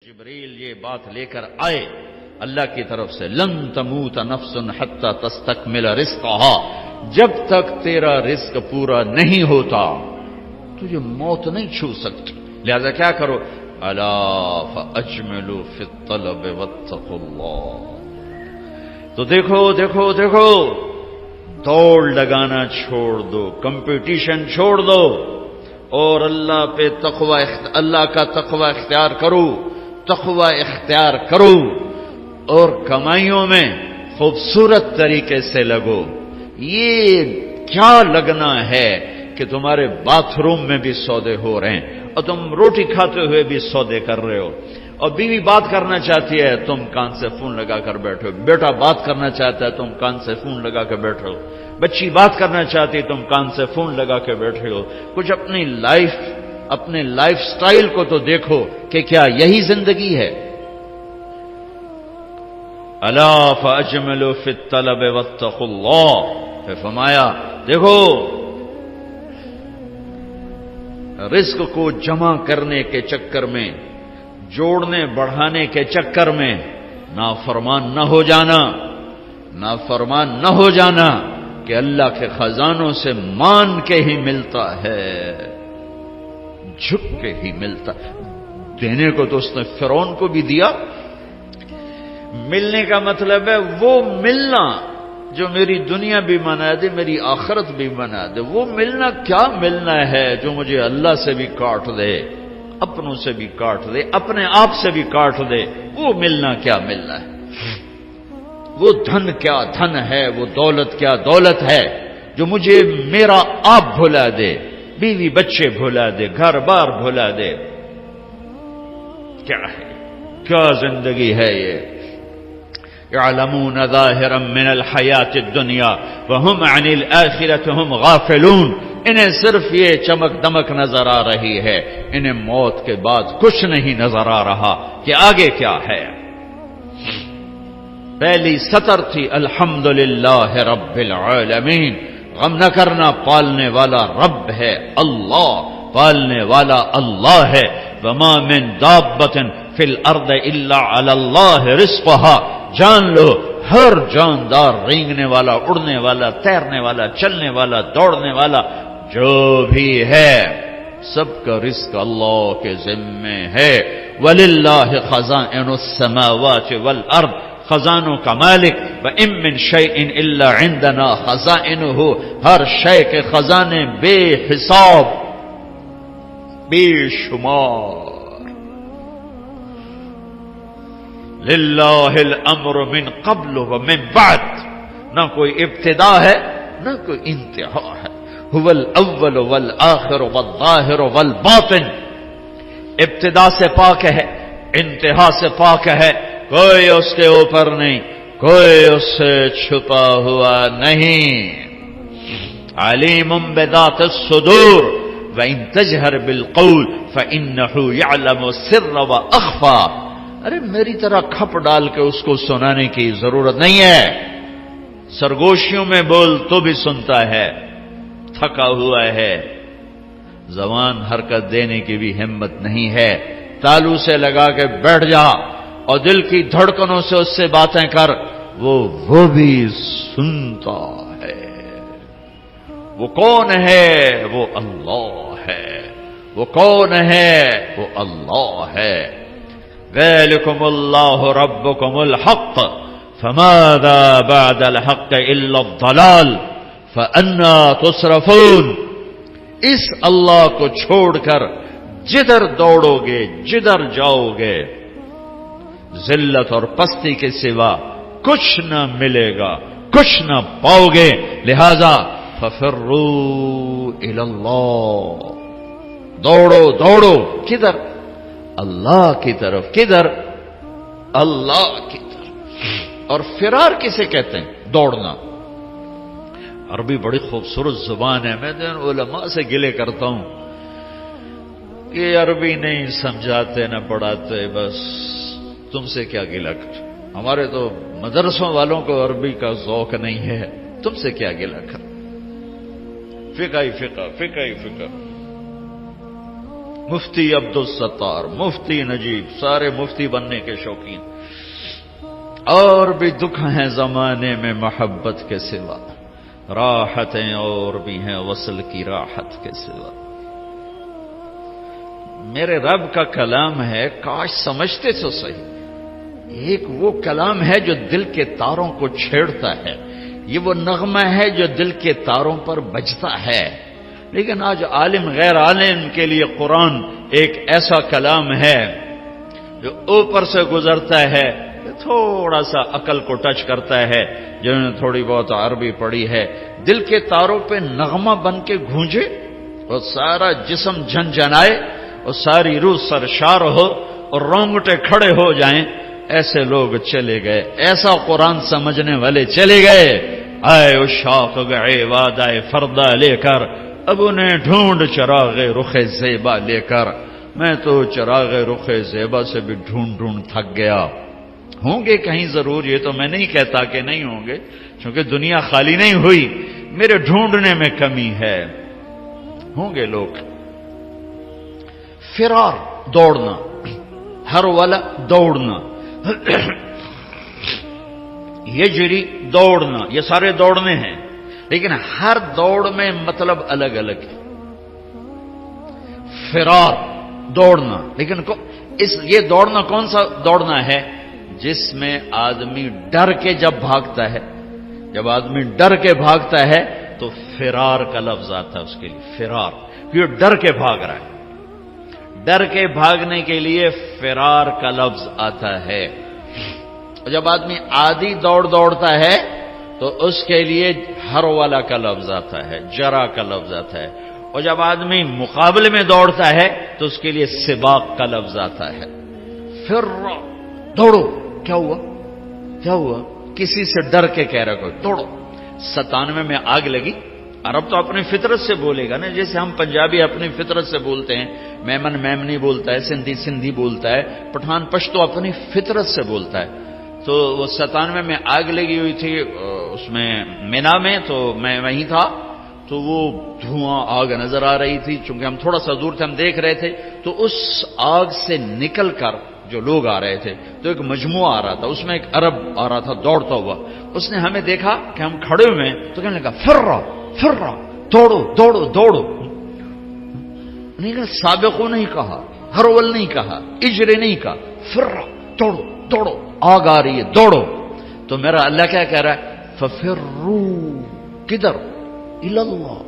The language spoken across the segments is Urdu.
جبریل یہ بات لے کر آئے اللہ کی طرف سے، لن تموت نفس حتی تستکمل رزقہا، جب تک تیرا رزق پورا نہیں ہوتا تجھے موت نہیں چھو سکتی، لہذا کیا کرو، الا فاجملوا فی الطلب واتقوا اللہ۔ تو دیکھو دیکھو دیکھو، دوڑ لگانا چھوڑ دو، کمپٹیشن چھوڑ دو، اور اللہ پہ تقوی، اللہ کا تقوی اختیار کرو، تقوی اختیار کرو، اور کمائیوں میں خوبصورت طریقے سے لگو۔ یہ کیا لگنا ہے کہ تمہارے باتھ روم میں بھی سودے ہو رہے ہیں اور تم روٹی کھاتے ہوئے بھی سودے کر رہے ہو، اور بیوی بات کرنا چاہتی ہے تم کان سے فون لگا کر بیٹھو، بیٹا بات کرنا چاہتا ہے تم کان سے فون لگا کے بیٹھو، بچی بات کرنا چاہتی ہے تم کان سے فون لگا کے بیٹھے ہو۔ کچھ اپنے لائف سٹائل کو تو دیکھو کہ کیا یہی زندگی ہے؟ الا فاجملوا فی الطلب واتقوا اللہ، پھر فرمایا دیکھو رزق کو جمع کرنے کے چکر میں، جوڑنے بڑھانے کے چکر میں نافرمان نہ ہو جانا، نافرمان نہ ہو جانا کہ اللہ کے خزانوں سے مان کے ہی ملتا ہے، جھک کے ہی ملتا۔ دینے کو تو اس نے فرعون کو بھی دیا، ملنے کا مطلب ہے وہ ملنا جو میری دنیا بھی بنا دے، میری آخرت بھی بنا دے۔ وہ ملنا کیا ملنا ہے جو مجھے اللہ سے بھی کاٹ دے، اپنوں سے بھی کاٹ دے، اپنے آپ سے بھی کاٹ دے، وہ ملنا کیا ملنا ہے؟ وہ دھن کیا دھن ہے، وہ دولت کیا دولت ہے جو مجھے میرا آپ بھلا دے، بیوی بچے بھلا دے، گھر بار بھلا دے؟ کیا ہے، کیا زندگی ہے یہ؟ يعلمون ظاهرا من الحیات الدنیا وهم عن الآخرة هم غافلون، انہیں صرف یہ چمک دمک نظر آ رہی ہے، انہیں موت کے بعد کچھ نہیں نظر آ رہا کہ آگے کیا ہے۔ پہلی سطر تھی الحمدللہ رب العالمین، غم نہ کرنا، پالنے والا رب ہے اللہ، پالنے والا اللہ ہے۔ وما من دابۃ فی الارض الا علی اللہ رزقها، جان لو ہر جاندار، رینگنے والا، اڑنے والا، تیرنے والا، چلنے والا، دوڑنے والا جو بھی ہے، سب کا رزق اللہ کے ذمے ہے۔ وَلِلَّهِ خَزَائِنُ السَّمَاوَاتِ وَالْأَرْضِ، خزانوں کا مالک، وَإِن مِّن شَيْءٍ إِلَّا عِندَنَا خَزَائِنُهُ، ہر شے کے خزانے بے حساب، بے شمار۔ للہ الامر من قبل ومن بعد، نہ کوئی ابتدا ہے نہ کوئی انتہا ہے۔ هو الاول والآخر والظاہر والباطن، ابتدا سے پاک ہے، انتہا سے پاک ہے، کوئی اس کے اوپر نہیں، کوئی اس سے چھپا ہوا نہیں۔ علیم بذات الصدور وإن تجہر بالقول فإنه يعلم السر وأخفى، ارے میری طرح کھپ ڈال کے اس کو سنانے کی ضرورت نہیں ہے، سرگوشیوں میں بول تو بھی سنتا ہے، تھکا ہوا ہے، زبان حرکت دینے کی بھی ہمت نہیں ہے، تالو سے لگا کے بیٹھ جا اور دل کی دھڑکنوں سے اس سے باتیں کر، وہ بھی سنتا ہے۔ وہ کون ہے؟ وہ اللہ ہے۔ وہ کون ہے؟ وہ اللہ ہے۔ ذَلِكُمُ اللَّهُ رَبُّكُمُ الْحَقُّ فَمَاذَا بَعْدَ الْحَقِّ إِلَّا الضَّلَالُ فَأَنَّىٰ تُصْرَفُونَ، اس اللہ کو چھوڑ کر جدھر دوڑو گے، جدھر جاؤ گے، ذلت اور پستی کے سوا کچھ نہ ملے گا، کچھ نہ پاؤ گے۔ لہذا فَفِرُّوا إِلَى اللَّهِ، دوڑو دوڑو، کدھر؟ اللہ کی طرف۔ کدھر؟ اللہ کی طرف۔ اور فرار کسے کہتے ہیں؟ دوڑنا۔ عربی بڑی خوبصورت زبان ہے، میں علماء سے گلے کرتا ہوں کہ عربی نہیں سمجھاتے نہ پڑھاتے، بس تم سے کیا گلہ کر، ہمارے تو مدرسوں والوں کو عربی کا ذوق نہیں ہے، تم سے کیا گلہ کر، فقہ ہی فقہ، فقہ ہی فقہ۔ مفتی عبدالستار، مفتی نجیب، سارے مفتی بننے کے شوقین. اور بھی دکھ ہیں زمانے میں محبت کے سوا، راحتیں اور بھی ہیں وصل کی راحت کے سوا. میرے رب کا کلام ہے، کاش سمجھتے تو صحیح. ایک وہ کلام ہے جو دل کے تاروں کو چھیڑتا ہے، یہ وہ نغمہ ہے جو دل کے تاروں پر بجتا ہے. لیکن آج عالم غیر عالم کے لیے قرآن ایک ایسا کلام ہے جو اوپر سے گزرتا ہے، تھوڑا سا عقل کو ٹچ کرتا ہے، جنہوں نے تھوڑی بہت عربی پڑھی ہے، دل کے تاروں پہ نغمہ بن کے گونجے اور سارا جسم جھنجھنائے اور ساری روح سرشار ہو اور رونگٹے کھڑے ہو جائیں. ایسے لوگ چلے گئے، ایسا قرآن سمجھنے والے چلے گئے. آئے عشاق گئے وعدہ فردا لے کر، اب انہیں ڈھونڈ چراغ رخ زیبا لے کر. میں تو چراغ رخ زیبا سے بھی ڈھونڈ تھک گیا. ہوں گے کہیں ضرور، یہ تو میں نہیں کہتا کہ نہیں ہوں گے، کیونکہ دنیا خالی نہیں ہوئی، میرے ڈھونڈنے میں کمی ہے. ہوں گے لوگ. فرار، دوڑنا، ہر والا دوڑنا، یجری دوڑنا، یہ سارے دوڑنے ہیں، لیکن ہر دوڑ میں مطلب الگ الگ ہے. فرار دوڑنا، لیکن یہ دوڑنا کون سا دوڑنا ہے؟ جس میں آدمی ڈر کے جب بھاگتا ہے، جب آدمی ڈر کے بھاگتا ہے تو فرار کا لفظ آتا ہے اس کے لیے. فرار، یہ ڈر کے بھاگ رہا ہے، ڈر کے بھاگنے کے لیے فرار کا لفظ آتا ہے. اور جب آدمی عادی دوڑتا ہے تو اس کے لیے ہر والا کا لفظ آتا ہے، جرا کا لفظ آتا ہے. اور جب آدمی مقابلے میں دوڑتا ہے تو اس کے لیے سباق کا لفظ آتا ہے. پھر دوڑو، کیا ہوا؟ کسی سے ڈر کے کہہ رہا کوئی دوڑو. 97 میں آگ لگی. عرب تو اپنی فطرت سے بولے گا نا، جیسے ہم پنجابی اپنی فطرت سے بولتے ہیں. میمن میمنی بولتا ہے، سندھی بولتا ہے، پٹھان پشتو اپنی فطرت سے بولتا ہے. تو وہ 97 میں آگ لگی ہوئی تھی اس میں مینا میں، تو میں وہیں تھا. تو وہ دھواں آگ نظر آ رہی تھی، چونکہ ہم تھوڑا سا دور تھے، ہم دیکھ رہے تھے. تو اس آگ سے نکل کر جو لوگ آ رہے تھے تو ایک مجموعہ آ رہا تھا، اس میں ایک عرب آ رہا تھا دوڑتا ہوا. اس نے ہمیں دیکھا کہ ہم کھڑے ہوئے ہیں تو کہنے لگا فرا، دوڑو. نہیں کہا، سابقو نہیں کہا، ہرول نہیں کہا، اجرے نہیں کہا، فرا، دوڑو، آگ آ رہی ہے، دوڑو. تو میرا اللہ کیا کہہ رہا ہے؟ ففرو، کدھر؟ الاللہ،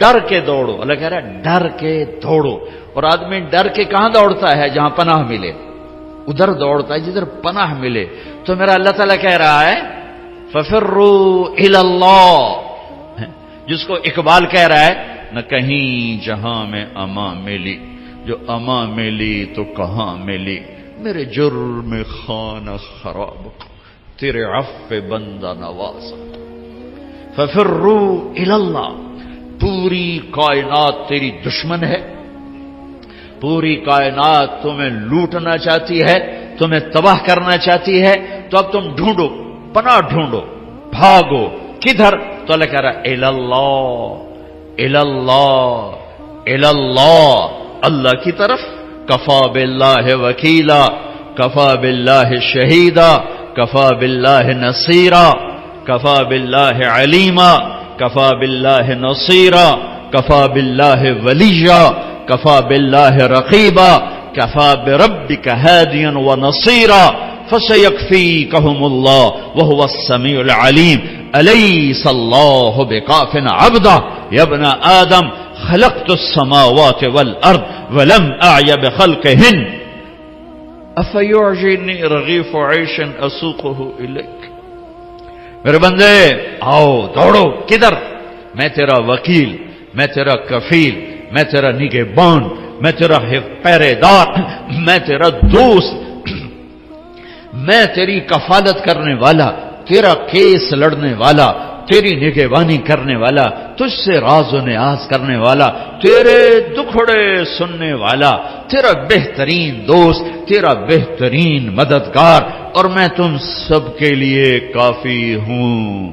ڈر کے دوڑو. اللہ کہہ رہا ہے ڈر کے دوڑو. اور آدمی ڈر کے کہاں دوڑتا ہے؟ جہاں پناہ ملے، ادھر دوڑتا ہے جدھر پناہ ملے. تو میرا اللہ تعالیٰ کہہ رہا ہے ففرو الاللہ، جس کو اقبال کہہ رہا ہے نہ کہیں جہاں میں اما ملی، جو اما ملی تو کہاں ملی، میرے جرم خانہ خراب تیرے عفو بندہ نواز. ففرو الاللہ. پوری کائنات تیری دشمن ہے، پوری کائنات تمہیں لوٹنا چاہتی ہے، تمہیں تباہ کرنا چاہتی ہے. تو اب تم ڈھونڈو، پناہ ڈھونڈو، بھاگو. کدھر؟ تو اللہ کہہ رہا ہے الاللہ، اللہ کی طرف. کفا باللہ وکیلا، کفا باللہ شہیدا، کفا باللہ نصیرا، کفا باللہ علیما، کفا باللہ نصیرا، کفا باللہ ولیا، کفا باللہ رقیبا، کفا بربک ہادیا ونصیرا، فسیکفیکہم اللہ وہو السمیع العلیم. الیس اللہ بکاف عبدہ یا ابن آدم خلقت السماوات والارض ولم اعی بخلقہن افیعجنی رغیف عیش اسوقہ الیک. میرے بندے آؤ، دوڑو. کدھر؟ میں تیرا وکیل، میں تیرا کفیل، میں تیرا نگہبان، میں تیرا پہرے دار، میں تیرا دوست، میں تیری کفالت کرنے والا، تیرا کیس لڑنے والا، تیری نگہبانی کرنے والا، تجھ سے راز و نیاز کرنے والا، تیرے دکھڑے سننے والا، تیرا بہترین دوست، تیرا بہترین مددگار، اور میں تم سب کے لیے کافی ہوں.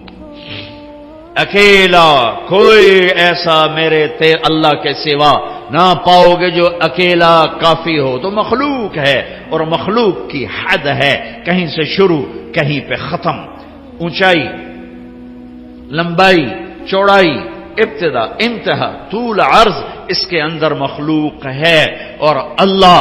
اکیلا کوئی ایسا میرے اللہ کے سوا نہ پاؤ گے جو اکیلا کافی ہو. تو مخلوق ہے اور مخلوق کی حد ہے، کہیں سے شروع کہیں پہ ختم، اونچائی، لمبائی، چوڑائی، ابتدا، انتہا، طول، عرض، اس کے اندر مخلوق ہے. اور اللہ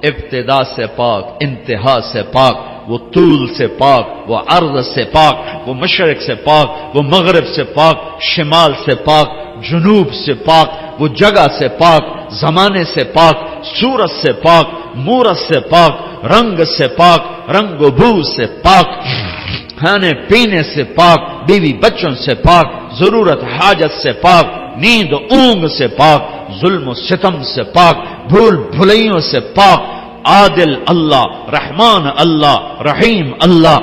ابتدا سے پاک، انتہا سے پاک، وہ طول سے پاک، وہ عرض سے پاک، وہ مشرق سے پاک، وہ مغرب سے پاک، شمال سے پاک، جنوب سے پاک، وہ جگہ سے پاک، زمانے سے پاک، صورت سے پاک، مورت سے پاک، رنگ سے پاک، رنگ و بو سے پاک، کھانے پینے سے پاک، بیوی بچوں سے پاک، ضرورت حاجت سے پاک، نیند اونگ سے پاک، ظلم و ستم سے پاک، بھول بھلائیوں سے پاک. عادل اللہ، رحمان اللہ، رحیم اللہ،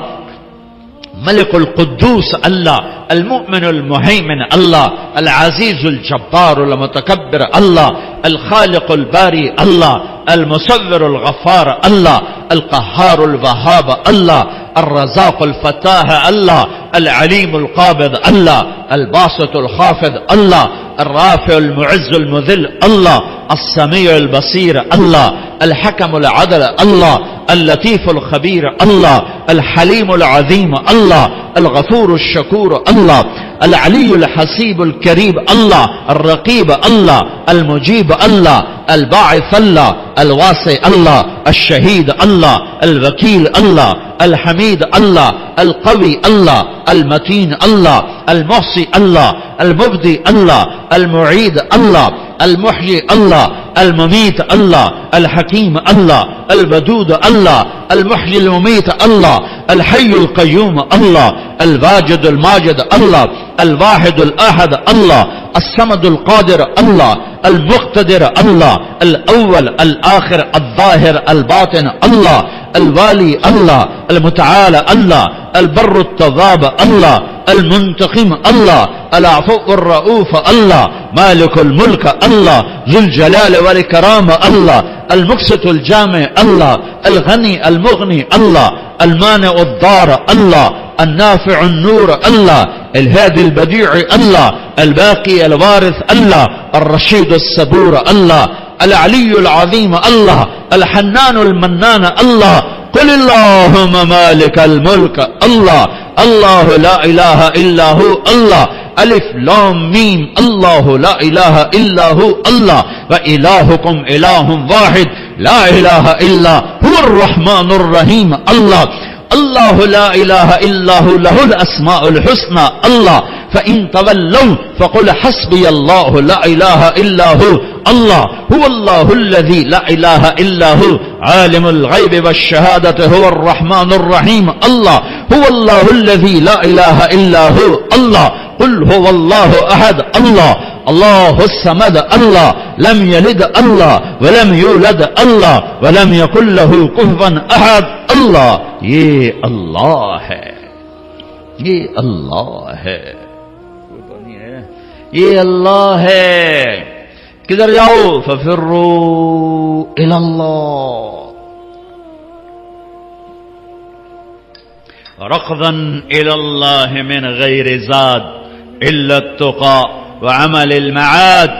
ملک القدوس اللہ، المؤمن المہیمن اللہ، العزیز الجبار المتکبر اللہ، الخالق الباری اللہ، المصور الغفار اللہ، القہار الوہاب اللہ، الرزاق الفتاح اللہ، العلیم القابض اللہ، الباسط الخافض اللہ، الرافع المعز المذل اللہ، السمیع البصیر اللہ، الحکم العدل اللہ، اللطیف الخبیر اللہ، الحلیم العظیم اللہ، الغفور الشکور اللہ، العلی الحسیب الکریم اللہ، الرقیب اللہ، المجیب اللہ، الباعث اللہ، الواسع اللہ، الشہید اللہ، الوکیل اللہ، الحمید اللہ، القوی اللہ، المتین اللہ، المحصی اللہ، المبدی اللہ، المعید اللہ، المحیی اللہ، الممیت اللہ، الحکیم اللہ، الودود اللہ، المحیی الممیت اللہ، الحی القیوم اللہ، الواجد الماجد اللہ، الواحد الاحد اللہ، الصمد القادر اللہ، المقتدر اللہ، الاول الآخر الظاہر الباطن اللہ، الوالی اللہ، المتعال اللہ، البر التواب اللہ، المنتقم اللہ، العفو الرؤوف اللہ، مالک الملک اللہ، ذو الجلال والاکرام اللہ، المقسط الجامع اللہ، الغنی المغنی اللہ، المانع الضار اللہ، النافع النور اللہ، الهادي البديع الله، الباقي الوارث الله، الرشيد الصبور الله، العلي العظيم الله، الحنان المنان الله. قل اللهم مالك الملك الله، الله لا إله إلا هو الله، ألف لام ميم، الله لا إله إلا هو الله، وإلهكم إله واحد لا إله إلا هو الرحمن الرحيم الله. الله لا إله إلا هو له الأسماء الحسنى الله. فإن تولوا فقل حسبي الله لا إله إلا هو الله. هو الله الذي لا إله إلا هو عالم الغيب والشهادة هو الرحمن الرحيم الله. هو الله الذي لا إله إلا هو الله. قل هو الله أحد الله الله الصمد الله لم يلد الله ولم يولد الله ولم يكن له كفوا أحد الله. یہ اللہ ہے، یہ اللہ ہے، یہ اللہ ہے. کدھر جاؤ؟ ففروا الی اللہ ركضا الی اللہ من غیر زاد الا التقى وعمل المعاد.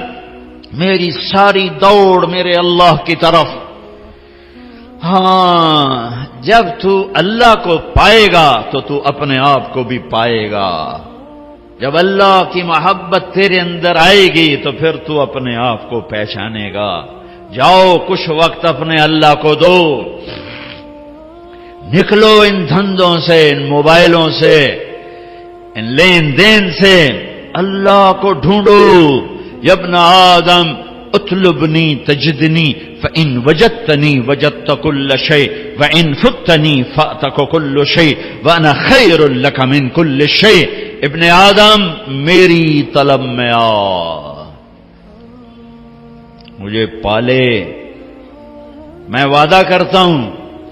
میری ساری دوڑ میرے اللہ کی طرف. ہاں، جب تو اللہ کو پائے گا تو تو اپنے آپ کو بھی پائے گا. جب اللہ کی محبت تیرے اندر آئے گی تو پھر تو اپنے آپ کو پہچانے گا. جاؤ کچھ وقت اپنے اللہ کو دو. نکلو ان دھندوں سے، ان موبائلوں سے، ان لین دین سے. اللہ کو ڈھونڈو. یا ابن آدم اطلبنی تجدنی فإن وجدتنی وجدت كل شيء وإن فتنی فأتك كل شيء وأنا خير لك من كل شيء. ابن آدم میری طلب میں آ، مجھے پالے. میں وعدہ کرتا ہوں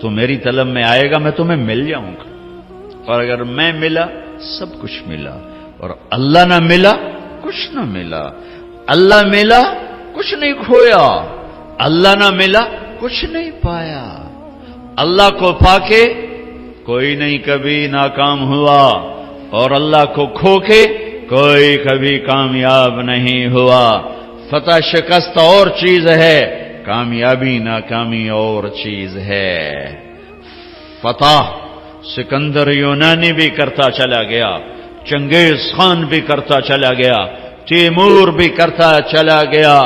تو میری طلب میں آئے گا، میں تمہیں مل جاؤں گا. اور اگر میں ملا سب کچھ ملا، اور اللہ نہ ملا کچھ نہ ملا. اللہ ملا کچھ نہیں کھویا، اللہ نہ ملا کچھ نہیں پایا. اللہ کو پا کے کوئی نہیں کبھی ناکام ہوا، اور اللہ کو کھو کے کوئی کبھی کامیاب نہیں ہوا۔ فتح شکست اور چیز ہے، کامیابی ناکامی اور چیز ہے۔ فتح سکندر یونانی بھی کرتا چلا گیا، چنگیز خان بھی کرتا چلا گیا، تیمور بھی کرتا چلا گیا،